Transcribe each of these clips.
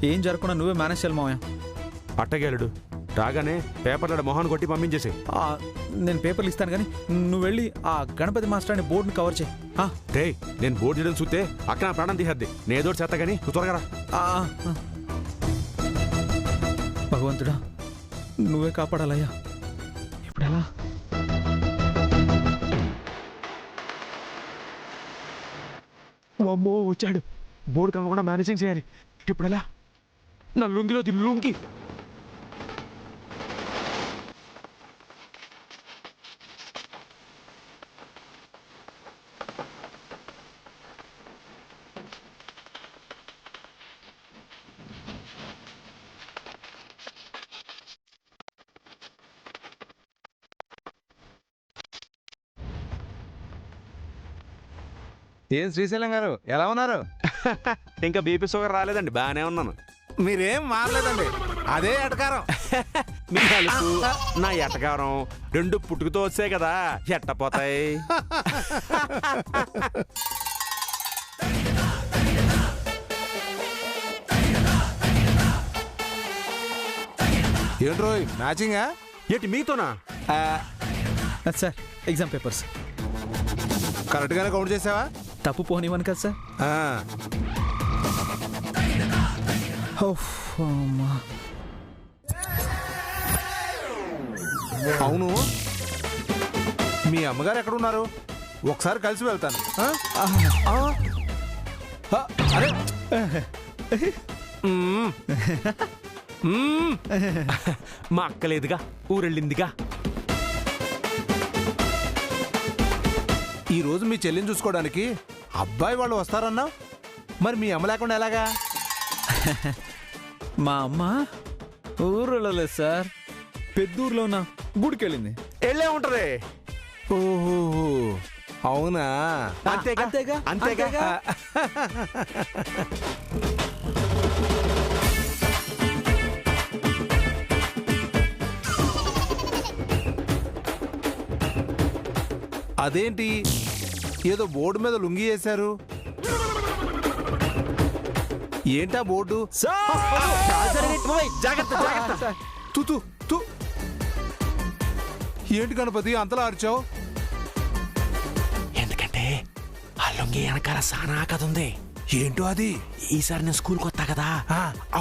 ఏం జరగకుండా నువ్వే మేనేజ్ చేయాలి మావయ్య. అట్టగేలుడు రాగానే పేపర్లో మొహాన్ని కొట్టి పంపించేసి. నేను పేపర్లు ఇస్తాను కానీ నువ్వు వెళ్ళి ఆ గణపతి మాస్టర్ అనే బోర్డుని కవర్ చేయి. రే నేను బోర్డు చేయడం చూస్తే అక్కడ నా ప్రాణం తీసేద్ది. నేదో చేస్తా కానీ నువ్వు త్వరగా రా. భగవంతుడా నువ్వే కాపాడాలయ్యా. ఇప్పుడు ఎలా? అమ్మో వచ్చాడు. బోర్డు కమ్మకుండా మేనేజింగ్ చేయాలి. ఇప్పుడు ఎలా? నా లుంగిలో లుంగి. ఏం శ్రీశైలం గారు ఎలా ఉన్నారు? ఇంకా బీపీ షుగర్ రాలేదండి, బాగానే ఉన్నాను. మీరేం మారలేదండి, అదే ఎటకారం. మీ నలుపు నా ఎటకారం రెండు పుట్టుకుతో వచ్చాయి కదా, ఎట్టపోతాయి. ఏంట్రో మ్యాచింగా? ఏంటి మీతోనా? సార్ ఎగ్జామ్ పేపర్స్ కరెక్ట్గానే కౌంట్ చేసావా? తప్పు పోనివ్వను కదా సార్. అవును, మీ అమ్మగారు ఎక్కడున్నారు? ఒకసారి కలిసి వెళ్తాను. అరే మా అక్కలేదుగా, ఊరెళ్ళిందిగా. ఈ రోజు మీ చెల్లిని చూసుకోవడానికి అబ్బాయి వాళ్ళు వస్తారన్నా, మరి మీ అమ్మ లేకుండా ఎలాగా? మా అమ్మ ఊర్లో లేదు సార్, పెద్దూరులో ఉన్న గుడికి వెళ్ళింది. వెళ్ళే ఉంటది. ఓహో అవునా? అంతేగా అంతేగా అంతేగా. అదేంటి ఏదో బోర్డు మీద లుంగి వేశారు? ఏంటా బోర్డు? తూ ఏంటి గణపతి అంతలా అరిచావు? ఎందుకంటే ఆ లొంగి వెనకాల సానా కథ ఉంది. ఏంటో అది? ఈసారి నేను స్కూల్కి వస్తా కదా,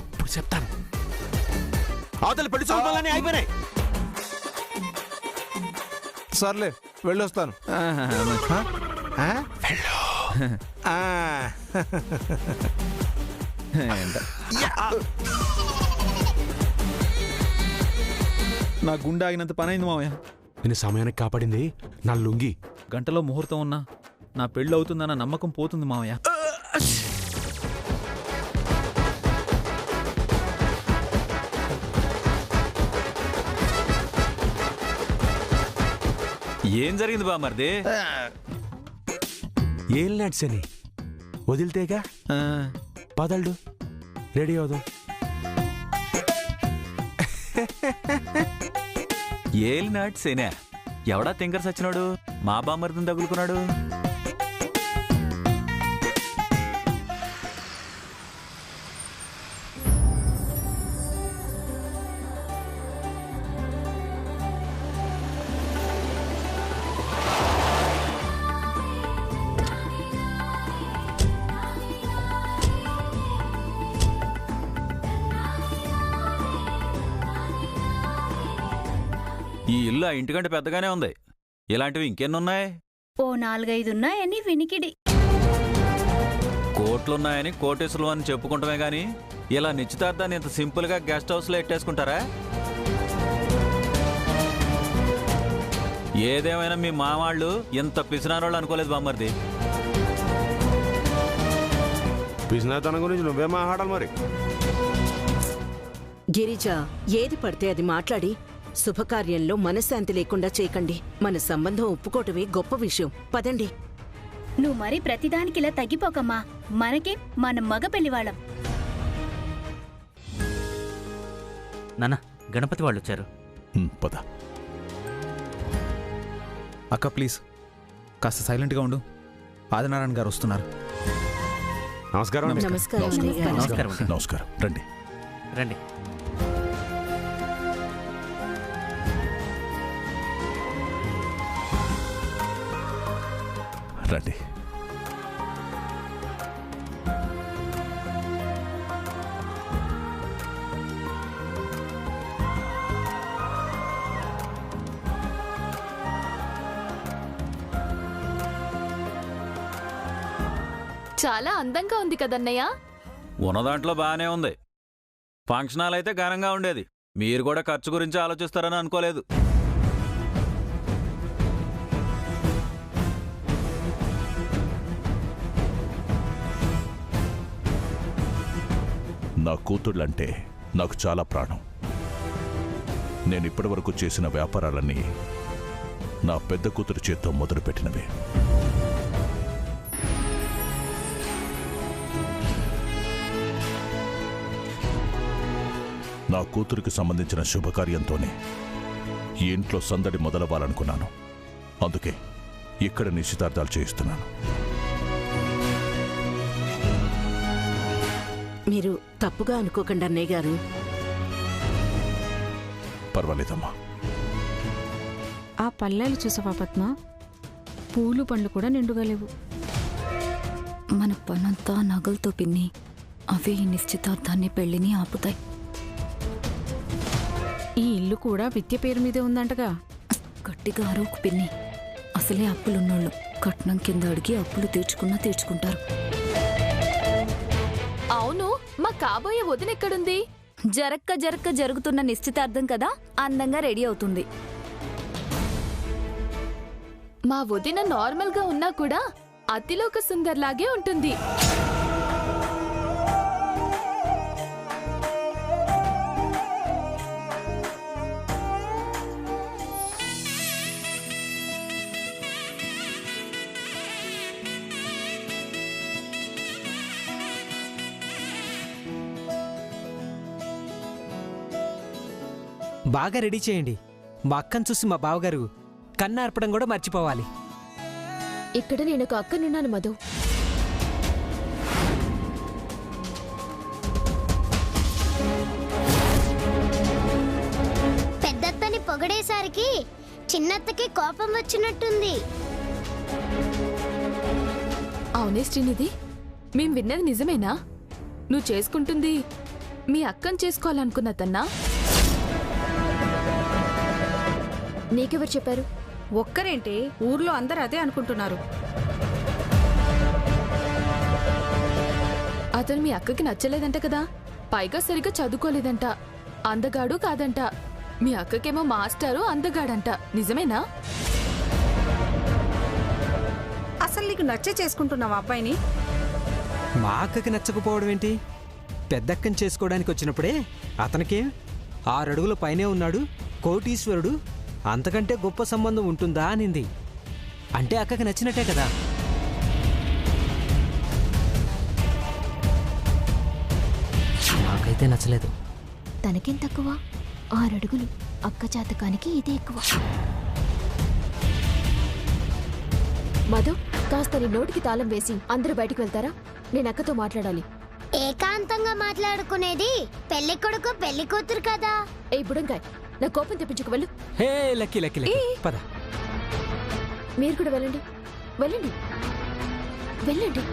అప్పుడు చెప్తాను. అవతల పెళ్లి చూపాలని అయిపోయినాయి. సర్లే వెళ్ళొస్తాను. నా గుండె ఆగినంత పని అయింది మావయ్య. నేను సమయానికి కాపాడింది నా లుంగి. గంటలో ముహూర్తం ఉన్నా నా పెళ్ళి అవుతుందన్న నమ్మకం పోతుంది మావయ్య. ఏం జరిగింది బామర్ది? ఏం నడిచని వదిలితేగా. పదల్డు రెడీ అవుదాం. ఏలినాటి సేనే ఎవడా తింకర్ సచ్చినాడు, మా బామర్దిని తగులుకున్నాడు. ఈ ఇల్లు ఆ ఇంటికంటే పెద్దగానే ఉంది. ఇలాంటివి ఇంకెన్నున్నాయి? ఓ 4-5 ఉన్నాయని వినికిడి. కోట్లున్నాయని కోటేశ్వరం అని చెప్పుకుంటామే గాని ఇలా నిశ్చితార్థాన్ని ఇంత సింపుల్ గా గెస్ట్ హౌస్ లో ఎట్టేసుకుంటారా? ఏదేమైనా మీ మావాళ్ళు ఇంత పిసినారోళ్ళు అనుకోలేదు బామ్మర్ది. పిసినాతనం గురించి నువ్వే మాట్లాడాలి మరి. గిరిజ, ఏది పడితే అది మాట్లాడి శుభకార్యంలో మనశ్శాంతి లేకుండా చేయకండి. మన సంబంధం ఒప్పుకోవటమే గొప్ప విషయం. పదండి. నువ్వు మరి ప్రతిదానికి ఇలా తగ్గిపోకమ్మా. మనకే మన మగ పెళ్లివాళ్ళం. నాన్న, గణపతి వాళ్ళు వచ్చారు. పద అక్క, ప్లీజ్ కాస్త సైలెంట్గా ఉండు. ఆదినారాయణ గారు వస్తున్నారు. నమస్కారం అండి. నమస్కారం అన్నయ్య గారు. నమస్కారం అండి. నమస్కారం రండి. రండి. రండి. చాలా అందంగా ఉంది కదన్నయ్య. ఉన్న దాంట్లో బాగానే ఉంది. ఫంక్షన్ హాల్ అయితే ఘనంగా ఉండేది. మీరు కూడా ఖర్చు గురించి ఆలోచిస్తారని అనుకోలేదు. నా కూతుళ్ళంటే నాకు చాలా ప్రాణం. నేను ఇప్పటివరకు చేసిన వ్యాపారాలన్నీ నా పెద్ద కూతురు చేత్తో మొదలుపెట్టినవే. నా కూతురికి సంబంధించిన శుభకార్యంతోనే ఈ ఇంట్లో సందడి మొదలవ్వాలనుకున్నాను. అందుకే ఇక్కడ నిశ్చితార్థాలు చేయిస్తున్నాను. మీరు తప్పుగా అనుకోకండి అన్నయ్య గారు. పర్వాలేదమ్మా. ఆ పల్లెలు చూసావా పద్మ? పూలు పండ్లు కూడా నిండుగా లేవు. మన పనంతా నగలతో పిన్ని. అవే ఈ నిశ్చితార్థాన్ని పెళ్లిని ఆపుతాయి. ఈ ఇల్లు కూడా విద్య పేరు మీదే ఉందంటగా. గట్టిగా అరవకు పిన్ని. అసలే అప్పులున్నోళ్ళు కట్నం కింద అడిగి అప్పులు తీర్చుకుంటారు. అవును, మా కాబోయే వదిన ఎక్కడుంది? జరక్క జరుగుతున్న నిశ్చితార్థం కదా, అందంగా రెడీ అవుతుంది. మా వదిన నార్మల్ గా ఉన్నా కూడా అతిలోక సుందర్లాగే ఉంటుంది. బాగా రెడీ చేయండి. మా అక్కను చూసి మా బావగారు కన్నార్పడం కూడా మర్చిపోవాలి. ఇక్కడ నేను ఒక అక్కనున్నాను మధు. పెద్దత్తని పొగడేసరికి చిన్నత్తకి కోపం వచ్చినట్టుంది. అవునే శ్రీనిధి, మేం విన్నది నిజమేనా? నువ్వు చేసుకుంటుంది మీ అక్కను చేసుకోవాలనుకున్నదన్నా? నీకెవరు చెప్పారు? ఒక్కరేంటి, ఊర్లో అందరూ అదే అనుకుంటున్నారు. అతను మీ అక్కకి నచ్చలేదంట కదా, పైగా సరిగ్గా చదువుకోలేదంట, అందగాడు కాదంట. మీ అక్కకేమో మాస్టారు అందగాడంట. నిజమేనా? అసలు నీకు నచ్చే చేసుకుంటున్నావా అబ్బాయిని? మా అక్కకి నచ్చకపోవడం ఏంటి? పెద్దక్కని చేసుకోవడానికి వచ్చినప్పుడే అతనికేం 6 అడుగుల పైనే ఉన్నాడు, కోటీశ్వరుడు, అంతకంటే గొప్ప సంబంధం ఉంటుందా అనింది. అంటే అక్కకి నచ్చినట్టే కదా. నాకైతే నచ్చలేదు. తనకేం తక్కువ? 6 అడుగులు. అక్క జాతకానికి ఇదే ఎక్కువ. మధు, కాస్త నీ నోటికి తాళం వేసి అందరూ బయటికి వెళ్తారా? నేను అక్కతో మాట్లాడాలి. ఏకాంతంగా మాట్లాడుకునేది పెళ్లి కొడుకు పెళ్లి కూతురు కదా. ఏ బుడంకాయ్, నా కోపం తెప్పించుకు వెళ్ళు. హే లక్కీ లక్కీ లక్కీ, పద. మీరు కూడా వెళ్ళండి, వెళ్ళండి, వెళ్ళండి.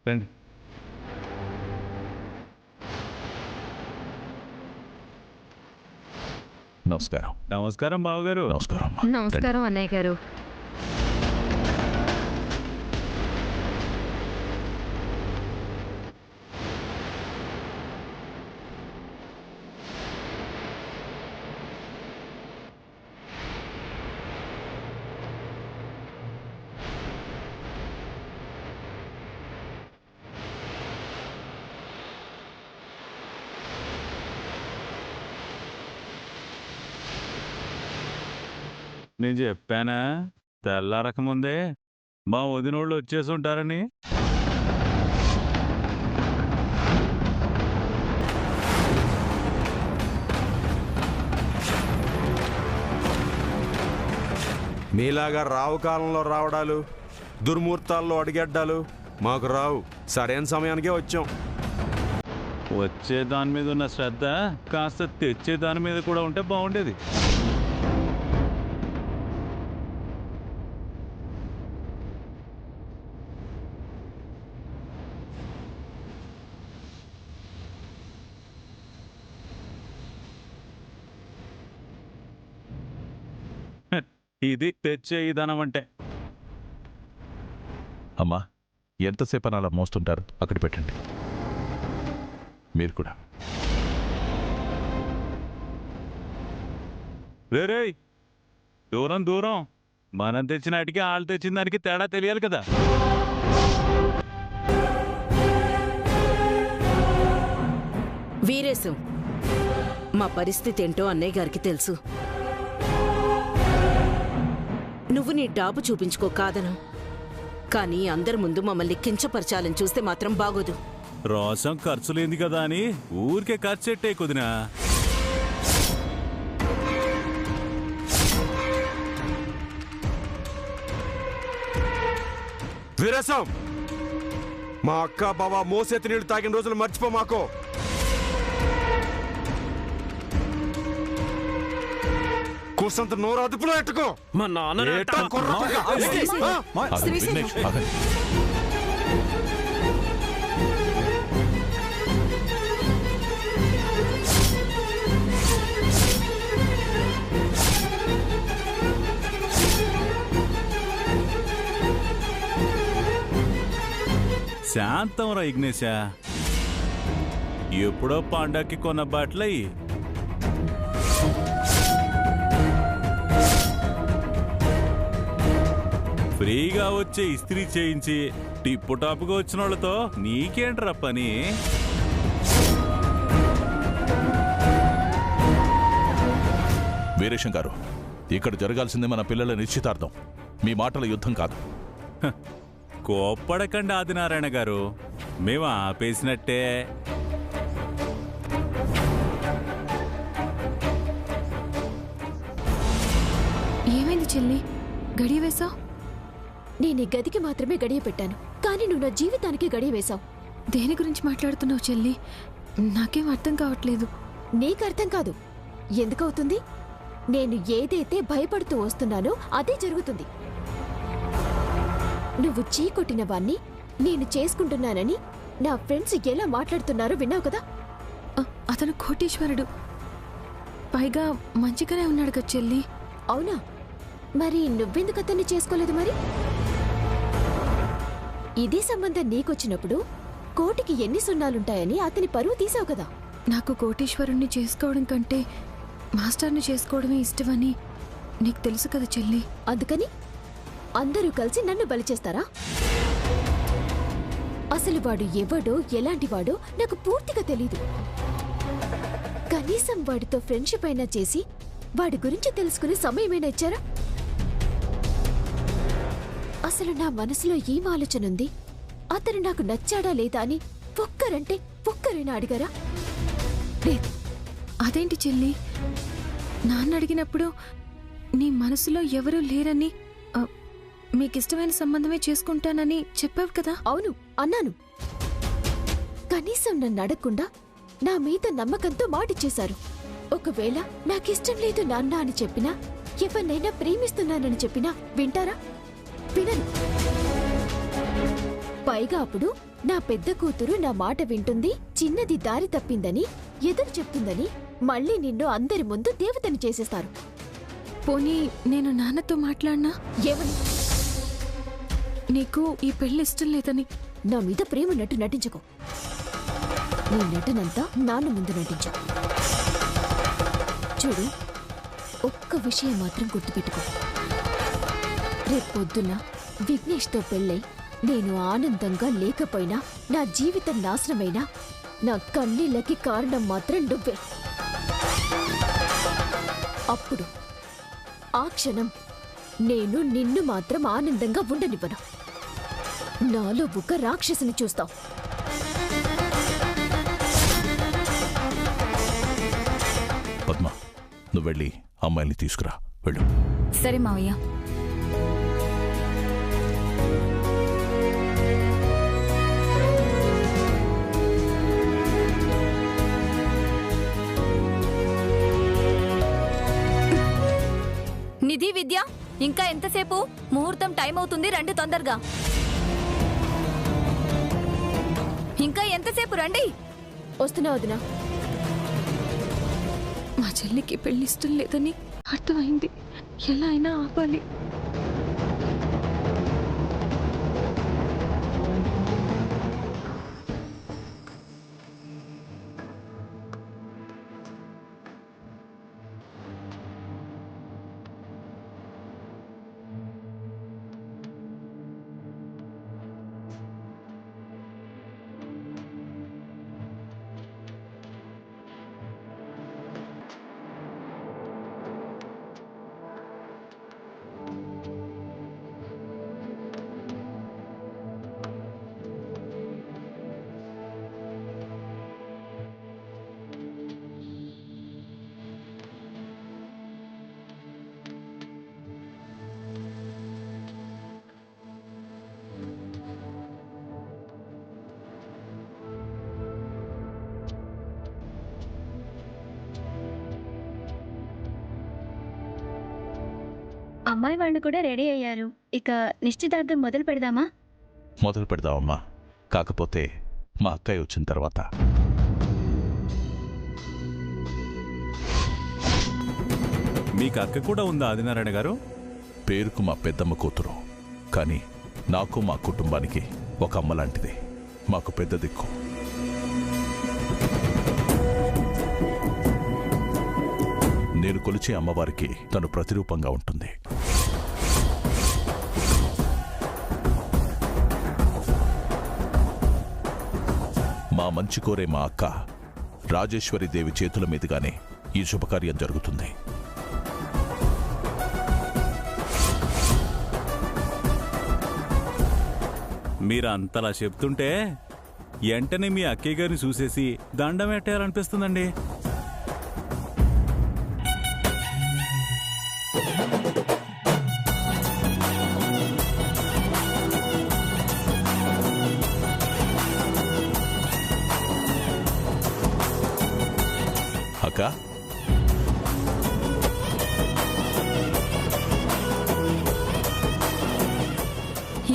రండి. నమస్కారం. నమస్కారం బావగారు. నమస్కారం. నమస్కారం అన్నయ్య గారు. నేను చెప్పానా తెల్లారకముందే మా వదినోళ్ళు వచ్చేసి ఉంటారని. మీలాగా రావు కాలంలో రావడాలు, దుర్ముహూర్తాల్లో అడిగడ్డాలు మాకు రావు. సరైన సమయానికే వచ్చాం. వచ్చే దాని మీద ఉన్న శ్రద్ధ కాస్త తెచ్చే దాని మీద కూడా ఉంటే బాగుండేది. ఇది తెచ్చే విధానం అంటే. అమ్మా, ఎంతసేపు అని అలా మోస్తుంటారు? అక్కడ పెట్టండి. మీరు కూడా. రే దూరం దూరం, మనం తెచ్చిన వాటికి వాళ్ళు తెచ్చిన దానికి తేడా తెలియాలి కదా. వీరేశం, మా పరిస్థితి ఏంటో అన్నయ్య గారికి తెలుసు. నువ్వు నీ డాబు చూపించుకో కాదను, కానీ అందరి ముందు మమ్మల్ని కించపరచాలని చూస్తే మాత్రం బాగోదు. రోసం ఖర్చు లేని కదా అని ఊరికే ఖర్చెట్టే కుదినా. వీరేశం, మా అక్క బావ మోసేతి నీళ్లు తాగిన రోజులు మర్చిపో మాకు. కూసంత నోరు అదుపులో ఎట్టుకో. మా నాన్న విఘ్నేష్, ఆగండి. శాంతం రా విఘ్నేశా. ఎప్పుడో పండక్కి కొన్న బట్టలయ్యి ఫ్రీగా వచ్చే ఇస్త్రీ చేయించి టిప్పు టాప్గా వచ్చిన వాళ్ళతో నీకేంట్రా పని? వీరేశం గారు, ఇక్కడ జరగాల్సింది మన పిల్లల నిశ్చితార్థం, మీ మాటల యుద్ధం కాదు. కోప్పడకండి ఆదినారాయణ గారు, మేము ఆపేసినట్టే. ఏమైంది చెల్లి, గడియ వేశావు? నేను ఈ గదికి మాత్రమే గడియ పెట్టాను, కానీ నువ్వు నా జీవితానికి గడియ వేశావు. దేని గురించి మాట్లాడుతున్నావు చెల్లి? నాకేం అర్థం కావట్లేదు. నీకు అర్థం కాదు, ఎందుకవుతుంది? నేను ఏదైతే భయపడుతూ వస్తున్నానో అదే జరుగుతుంది. నువ్వు చీకొట్టిన వాణ్ణి నేను చేసుకుంటున్నానని నా ఫ్రెండ్స్ ఎలా మాట్లాడుతున్నారో విన్నావు కదా. అతను కోటీశ్వరుడు, పైగా మంచిగానే ఉన్నాడు కదా చెల్లి. అవునా? మరి నువ్వెందుకు అతన్ని చేసుకోలేదు? మరి ఇదే సంబంధం నీకొచ్చినప్పుడు కోటికి ఎన్ని సున్నాలుంటాయని అతని పరువు తీసావు కదా. నాకు కోటీశ్వరుణ్ణి చేసుకోవడం కంటే మాస్టర్ని చేసుకోవడమే ఇష్టమని నీకు తెలుసు కదా చెల్లి. అందుకని అందరూ కలిసి నన్ను బలి చేస్తారా? అసలు వాడు ఎవడో ఎలాంటివాడో నాకు పూర్తిగా తెలీదు. కనీసం వాడితో ఫ్రెండ్షిప్ అయినా చేసి వాడి గురించి తెలుసుకునే సమయమైనా ఇచ్చారా? అసలు నా మనసులో ఏం ఆలోచన ఉంది, అతను నాకు నచ్చాడా లేదా అని ఒక్కరంటే ఒక్కరైనా అడిగారా? లేదు. అదేంటి చెల్లి, నాన్న అడిగినప్పుడు నీ మనసులో ఎవరూ లేరని, మీకిష్టమైన సంబంధమే చేసుకుంటానని చెప్పావు కదా. అవును, అన్నాను. కనీసం నన్ను అడగకుండా నా మీద నమ్మకంతో మాటిచ్చేశారు. ఒకవేళ నాకిష్టం లేదు నాన్న అని చెప్పినా, ఎవరినైనా ప్రేమిస్తున్నానని చెప్పినా వింటారా? వినరు. పైగా అప్పుడు నా పెద్ద కూతురు నా మాట వింటుంది, చిన్నది దారి తప్పిందని ఎదురు చెప్తుందని మళ్ళీ నిన్ను అందరి ముందు దేవతని చేసేస్తారు. పోనీ నేను నాన్నతో మాట్లాడినా? ఏమని? నీకు ఈ పెళ్లి ఇష్టం లేదని. నా మీద ప్రేమన్నట్టు నటించుకో. నీ నటనంతా నాన్న ముందు నటించు. చూడు, ఒక్క విషయం మాత్రం గుర్తుపెట్టుకో. రేపొద్దున విఘ్నేష్తో పెళ్ళై నేను ఆనందంగా లేకపోయినా, నా జీవితం నాశనమైనా, నా కన్నీళ్ళకి కారణం మాత్రం నువ్వే. అప్పుడు ఆ క్షణం నేను నిన్ను మాత్రం ఆనందంగా ఉండనివ్వను. నాలో ఒక రాక్షసిని చూస్తావు. పద్మ, నువ్వు వెళ్ళి అమ్మాయిని తీసుకురా, వెళ్ళు. సరే మావయ్య. నిధి, విద్య, ఇంకా ఎంతసేపు? ముహూర్తం టైం అవుతుంది, రండి తొందరగా. ఇంకా ఎంతసేపు? రండి. వస్తున్నా వదినా. మా చెల్లికి పెళ్లి ఇష్టం లేదని అర్థమైంది. ఎలా అయినా ఆపాలి. అమ్మాయి వాళ్ళు కూడా రెడీ అయ్యారు. ఇక నిశ్చితార్థం మొదలు పెడదామా? మొదలు పెడదామమ్మా. కాకపోతే మా అక్కయ్య వచ్చిన తర్వాత. మీకు అక్క కూడా ఉందా ఆదినారాయణ గారు? పేరుకు మా పెద్దమ్మ కూతురు, కానీ నాకు మా కుటుంబానికి ఒక అమ్మ లాంటిది. మాకు పెద్ద దిక్కు. నేను కొలిచే అమ్మవారికి తను ప్రతిరూపంగా ఉంటుంది. మా మంచి కోరే మా అక్క రాజేశ్వరీదేవి చేతుల మీదుగానే ఈ శుభకార్యం జరుగుతుంది. మీరు అంతలా చెప్తుంటే వెంటనే మీ అక్కయ్య గారిని చూసేసి దండం పెట్టాలనిపిస్తుందండి. అక్క,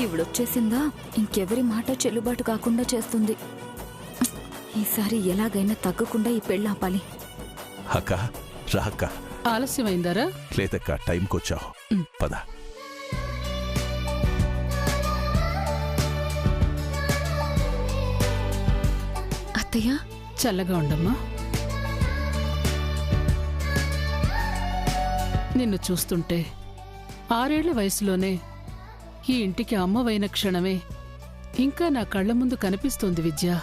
ఈవిడొచ్చేసిందా, ఇంకెవరి మాట చెల్లుబాటు కాకుండా చేస్తుంది. ఈసారి ఎలాగైనా తగ్గకుండా ఈ పెళ్ళి ఆపాలి. అక్క రా అక్క. ఆలస్యమైందారా? లేదక్క, టైంకొచ్చావు. పద. అత్తయ్య, చల్లగా ఉండమ్మా. నిన్ను చూస్తుంటే 6 ఏళ్ల వయసులోనే ఈ ఇంటికి అమ్మవైన క్షణమే ఇంకా నా కళ్ల ముందు కనిపిస్తోంది విద్య.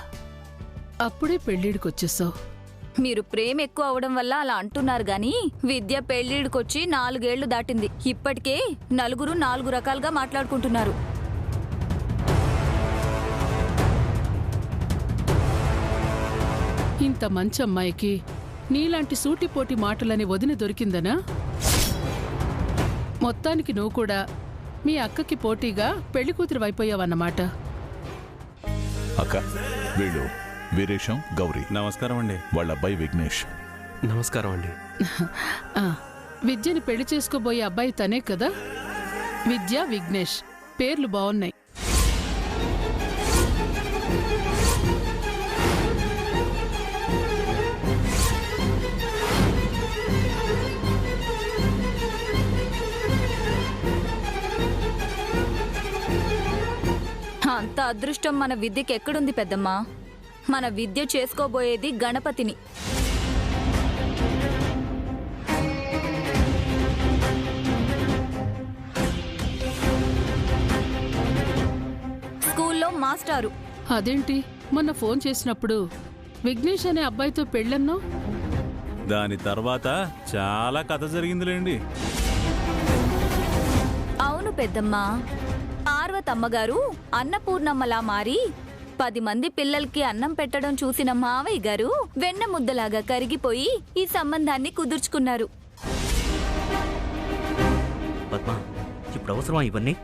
అప్పుడే పెళ్ళిడికొచ్చేసావు. మీరు ప్రేమ ఎక్కువ అవడం వల్ల అలా అంటున్నారు గాని విద్య పెళ్లిడికొచ్చి 4 ఏళ్లు దాటింది. ఇప్పటికే నలుగురు 4 రకాలుగా మాట్లాడుకుంటున్నారు. ఇంత మంచి అమ్మాయికి నీలాంటి సూటిపోటి మాటలని వదిన దొరికిందనా? మొత్తానికి నువ్వు కూడా మీ అక్కకి పోటీగా పెళ్లి కూతురు అయిపోయావన్నమాట. అక్క, వీళ్ళు వీరేశం, గౌరీ. నమస్కారం అండి. వాళ్ళ అబ్బాయి విఘ్నేష్. నమస్కారం అండి. విద్యని పెళ్లి చేసుకోబోయే అబ్బాయి తనే కదా? విద్య, విఘ్నేష్ పేర్లు బాగున్నాయి. అంత అదృష్టం మన విద్యకి ఎక్కడుంది పెద్దమ్మా? మన విద్య చేసుకోబోయేది గణపతిని. స్కూల్లో మాస్టారు. అదేంటి, మొన్న ఫోన్ చేసినప్పుడు విఘ్నేష్ అనే అబ్బాయితో పెళ్ళన్నో? దాని తర్వాత చాలా కథ జరిగిందిలేండి. పెద్దమ్మా. పార్వతమ్మగారు అన్నపూర్ణమ్మలా మారి 10 మంది పిల్లలకి అన్నం పెట్టడం చూసిన మావయ్య గారు వెన్న ముద్దలాగా కరిగిపోయి ఈ సంబంధాన్ని కుదుర్చుకున్నారు. పద్మ, ఇప్పుడు అవసరమా ఇవన్నీ?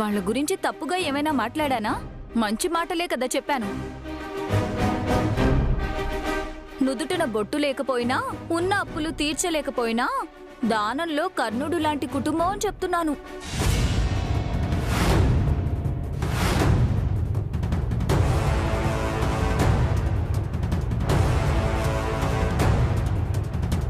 వాళ్ళ గురించి తప్పుగా ఏమైనా మాట్లాడానా? మంచి మాటలే కదా చెప్పాను. నుదుటిన బొట్టు లేకపోయినా, ఉన్న అప్పులు తీర్చలేకపోయినా దానంలో కర్ణుడు లాంటి కుటుంబం అని చెప్తున్నాను.